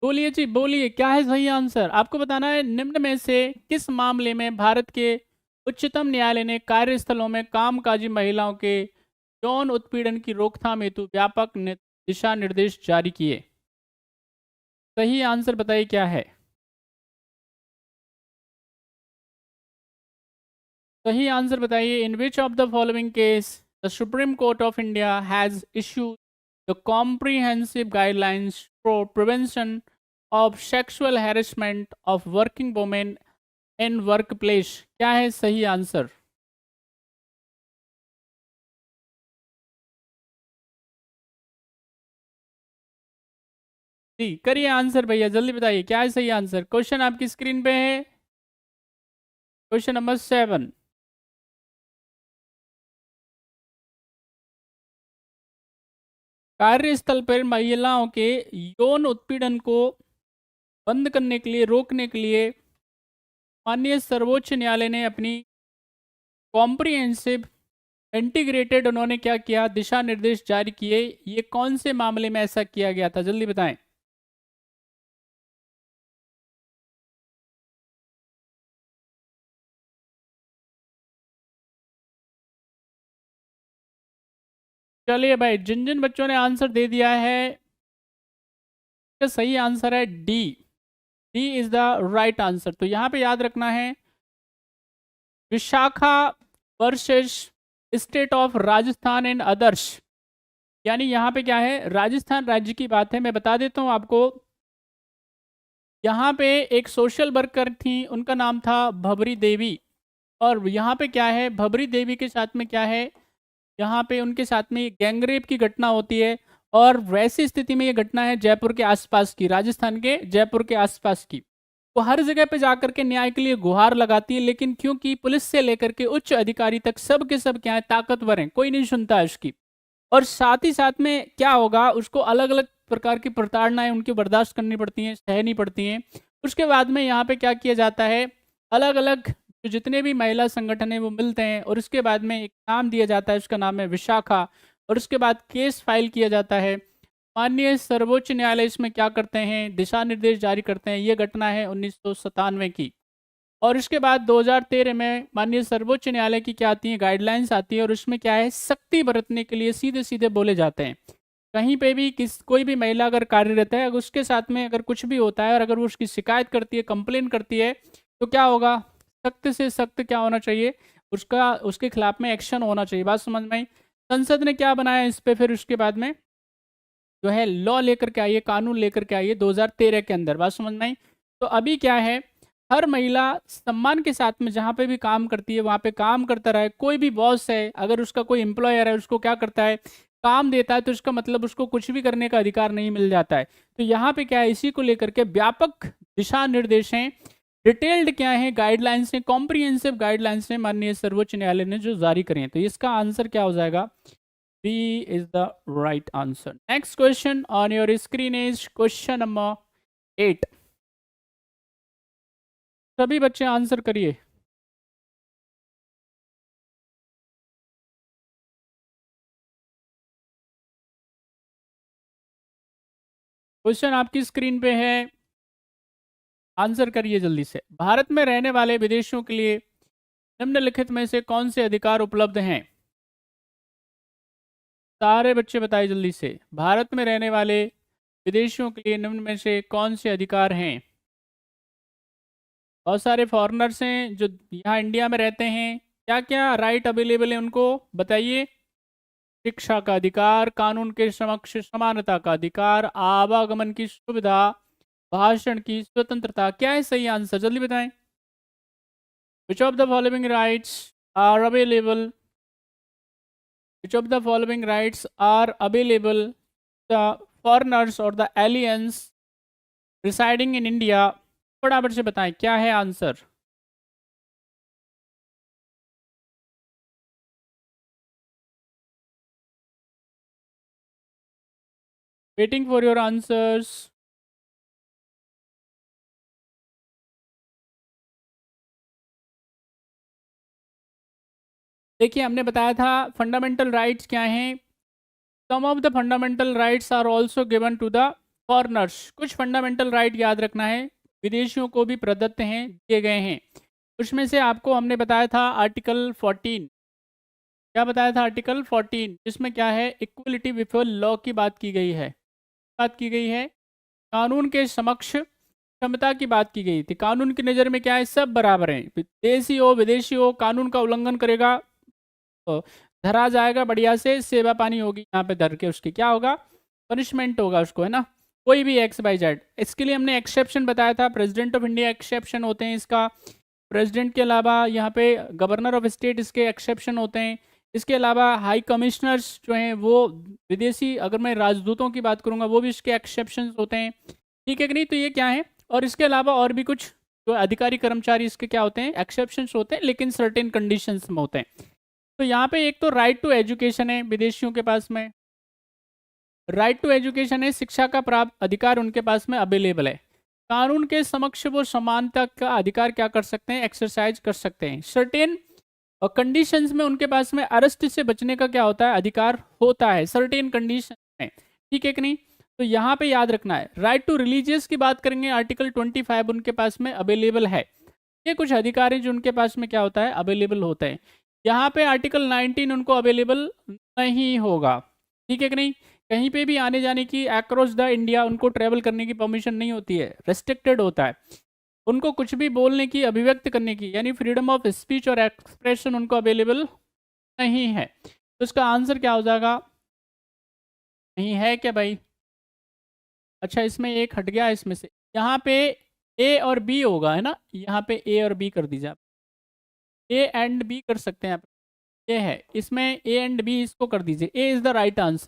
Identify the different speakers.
Speaker 1: बोलिए जी, बोलिए क्या है सही आंसर? आपको बताना है निम्न में से किस मामले में भारत के उच्चतम न्यायालय ने कार्यस्थलों में कामकाजी महिलाओं के यौन उत्पीड़न की रोकथाम हेतु व्यापक दिशा निर्देश जारी किए? सही आंसर बताइए क्या है? सही आंसर बताइए। In which of the following case the supreme court of India has issued the comprehensive guidelines for prevention of sexual harassment of working women in workplace? क्या है सही आंसर? जी करिए आंसर भैया, जल्दी बताइए क्या है सही आंसर। क्वेश्चन आपकी स्क्रीन पे है, क्वेश्चन नंबर 7। कार्यस्थल पर महिलाओं के यौन उत्पीड़न को बंद करने के लिए, रोकने के लिए माननीय सर्वोच्च न्यायालय ने अपनी कॉम्प्रिहेंसिव इंटीग्रेटेड उन्होंने क्या किया, दिशा निर्देश जारी किए। ये कौन से मामले में ऐसा किया गया था, जल्दी बताएं। चलिए भाई, जिन जिन बच्चों ने आंसर दे दिया है, इसका सही आंसर है D. D is the right answer. तो यहां पे याद रखना है Vishakha versus state of Rajasthan and others. यानी यहाँ पे क्या है, राजस्थान राज्य की बात है। मैं बता देता हूँ आपको, यहाँ पे एक सोशल वर्कर थी, उनका नाम था भबरी देवी। और यहाँ पे क्या है, भबरी देवी के साथ में क्या है, यहाँ पे उनके साथ में गैंगरेप की घटना होती है। और वैसी स्थिति में ये घटना है जयपुर के आसपास की, राजस्थान के जयपुर के आसपास की। वो हर जगह पे जाकर के न्याय के लिए गुहार लगाती है, लेकिन क्योंकि पुलिस से लेकर के उच्च अधिकारी तक सब के सब क्या है, ताकतवर हैं, कोई नहीं सुनता है उसकी। और साथ ही साथ में क्या होगा, उसको अलग अलग प्रकार की प्रताड़नाएं उनकी बर्दाश्त करनी पड़ती हैं, सहनी पड़ती हैं। उसके बाद में यहाँ पे क्या किया जाता है, अलग अलग जो जितने भी महिला संगठन हैं वो मिलते हैं, और उसके बाद में एक नाम दिया जाता है, उसका नाम है विशाखा। और उसके बाद केस फाइल किया जाता है। माननीय सर्वोच्च न्यायालय इसमें क्या करते हैं, दिशा निर्देश जारी करते हैं। ये घटना है 1997 की। और इसके बाद 2013 में माननीय सर्वोच्च न्यायालय की क्या आती है, गाइडलाइंस आती है। और उसमें क्या है, सख्ती बरतने के लिए सीधे सीधे बोले जाते हैं। कहीं पे भी कोई भी महिला अगर कार्यरत है, अगर उसके साथ में अगर कुछ भी होता है और अगर वो उसकी शिकायत करती है, कंप्लेन करती है, तो क्या होगा, सख्त से सख्त क्या होना चाहिए, उसका उसके खिलाफ में एक्शन होना चाहिए। बात समझ में आई? संसद ने क्या बनाया इस पे, फिर उसके बाद में जो है लॉ लेकर के आइए, कानून लेकर के आइए 2013 के अंदर। बात समझ में आई? तो अभी क्या है, हर महिला सम्मान के साथ में जहाँ पे भी काम करती है वहाँ पे काम करता रहे। कोई भी बॉस है, अगर उसका कोई एम्प्लॉयर है, उसको क्या करता है, काम देता है, तो इसका मतलब उसको कुछ भी करने का अधिकार नहीं मिल जाता है। तो यहाँ पे क्या है, इसी को लेकर के व्यापक दिशा निर्देश हैं, डिटेल्ड क्या है, गाइडलाइंस हैं, कॉम्प्रिहेंसिव गाइडलाइंस हैं, माननीय सर्वोच्च न्यायालय ने जो जारी करी हैं। तो इसका आंसर क्या हो जाएगा, B is the right answer. Next question on your screen is question number 8. सभी बच्चे आंसर करिए। क्वेश्चन आपकी स्क्रीन पे है, आंसर करिए जल्दी से। भारत में रहने वाले विदेशियों के लिए निम्नलिखित में से कौन से अधिकार उपलब्ध हैं? सारे बच्चे बताइए जल्दी से। भारत में रहने वाले विदेशियों के लिए निम्न में से कौन से अधिकार हैं? बहुत सारे फॉरेनर्स हैं जो यहाँ इंडिया में रहते हैं, क्या क्या राइट अवेलेबल है उनको बताइए। शिक्षा का अधिकार, कानून के समक्ष समानता का अधिकार, आवागमन की सुविधा, भाषण की स्वतंत्रता। क्या है सही आंसर, जल्दी बताएं। Which of the following rights are available, which of the following rights are available the foreigners और the aliens residing in India? फटाफट से बताएं क्या है answer. Waiting for your answers. देखिए हमने बताया था फंडामेंटल राइट्स क्या हैं। Some of the fundamental rights are also given to the foreigners, कुछ फंडामेंटल राइट याद रखना है, विदेशियों को भी प्रदत्त हैं, दिए गए हैं। उसमें से आपको हमने बताया था आर्टिकल 14, क्या बताया था? आर्टिकल 14, जिसमें क्या है, इक्वलिटी बिफोर लॉ की बात की गई है। बात की गई है कानून के समक्ष क्षमता की बात की गई थी। कानून की नज़र में क्या है, सब बराबर हैं, देशी हो विदेशी हो, कानून का उल्लंघन करेगा तो धरा जाएगा, बढ़िया से सेवा पानी होगी यहाँ पे धर के, उसकी क्या होगा, पनिशमेंट होगा उसको, है ना, कोई भी एक्स बाई जेड। इसके लिए हमने एक्सेप्शन बताया था, प्रेसिडेंट ऑफ इंडिया एक्सेप्शन होते हैं इसका, प्रेसिडेंट के अलावा यहाँ पे गवर्नर ऑफ स्टेट इसके एक्सेप्शन होते हैं। इसके अलावा हाई कमिश्नर्स जो हैं वो विदेशी, अगर मैं राजदूतों की बात करूँगा वो भी इसके एक्सेप्शन होते हैं, ठीक है कि नहीं? तो ये क्या है, और इसके अलावा और भी कुछ जो अधिकारी कर्मचारी इसके क्या होते हैं, एक्सेप्शंस होते हैं, लेकिन सर्टेन कंडीशंस में होते हैं। तो यहाँ पे एक तो राइट टू एजुकेशन है विदेशियों के पास में, राइट टू एजुकेशन है, शिक्षा का प्राप्त अधिकार उनके पास में अवेलेबल है। कानून के समक्ष वो समानता का अधिकार क्या कर सकते हैं, एक्सरसाइज कर सकते हैं। सर्टेन कंडीशंस में उनके पास में अरेस्ट से बचने का क्या होता है, अधिकार होता है सर्टेन कंडीशन में, ठीक है कि नहीं? तो यहाँ पे याद रखना है। राइट टू रिलीजियस की बात करेंगे, आर्टिकल 25 उनके पास में अवेलेबल है। ये कुछ अधिकार हैं जो उनके पास में क्या होता है, अवेलेबल होता है। यहाँ पे आर्टिकल 19 उनको अवेलेबल नहीं होगा, ठीक है कि नहीं? कहीं पे भी आने जाने की अक्रॉस द इंडिया उनको ट्रेवल करने की परमिशन नहीं होती है, रेस्ट्रिक्टेड होता है। उनको कुछ भी बोलने की, अभिव्यक्त करने की, यानी फ्रीडम ऑफ स्पीच और एक्सप्रेशन उनको अवेलेबल नहीं है। तो इसका आंसर क्या हो जाएगा, नहीं है क्या भाई? अच्छा, इसमें एक हट गया इसमें से, यहाँ पे ए और बी होगा, है ना, यहाँ पे ए और बी कर दीजिए आप, ए एंड बी कर सकते हैं आप, ये है इसमें ए एंड बी, इसको कर दीजिए, A is the right answer.